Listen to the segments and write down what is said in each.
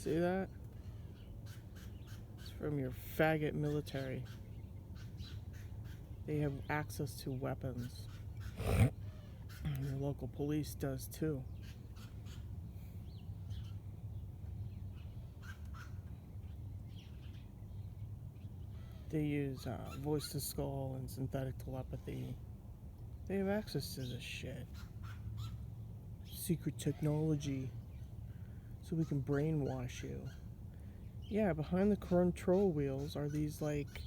See that? It's from your faggot military. They have access to weapons. And your local police does too. They use voice to skull and synthetic telepathy. They have access to this shit. Secret technology. So we can brainwash you. Yeah, behind the control wheels are these, like,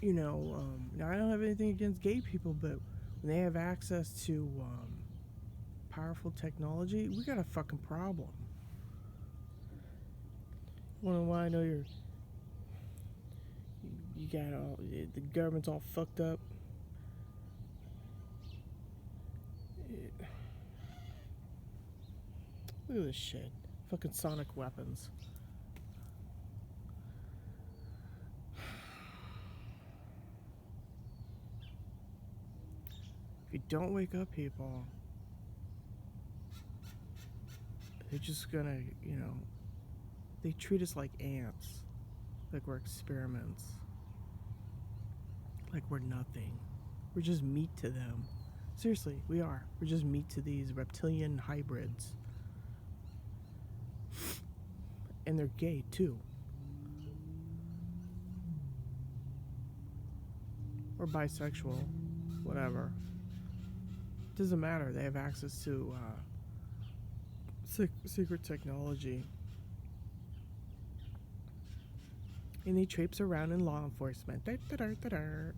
now I don't have anything against gay people, but when they have access to powerful technology, we got a fucking problem. Wanna know why I know you got all, the government's all fucked up? Look at this shit. Fucking sonic weapons. If you don't wake up people, they're just gonna, they treat us like ants. Like we're experiments. Like we're nothing. We're just meat to them. Seriously, we are. We're just meat to these reptilian hybrids. And they're gay too. Or bisexual. Whatever. Doesn't matter. They have access to secret technology. And they traipse around in law enforcement. Da-da-da-da-da.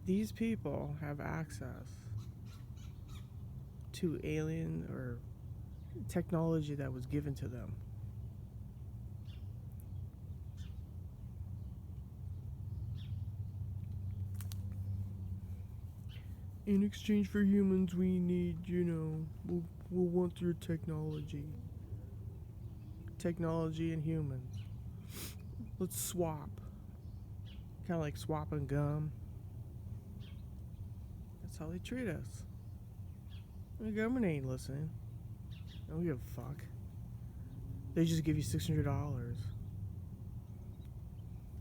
These people have access to alien or technology that was given to them. In exchange for humans, we need, we'll want your technology. Technology and humans. Let's swap. Kind of like swapping gum. That's how they treat us. The government ain't listening. They don't give a fuck. They just give you $600. It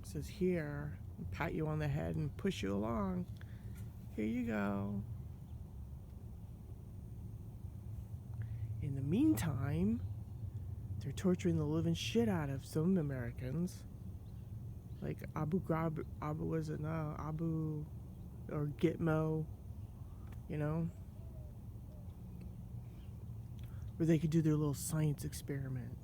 says here, pat you on the head and push you along. Here you go. In the meantime, they're torturing the living shit out of some Americans. Like Abu or Gitmo, where they could do their little science experiment.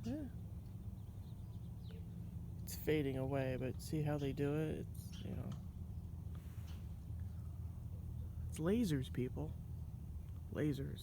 Yeah. It's fading away, but see how they do it? It's lasers, people. Lasers.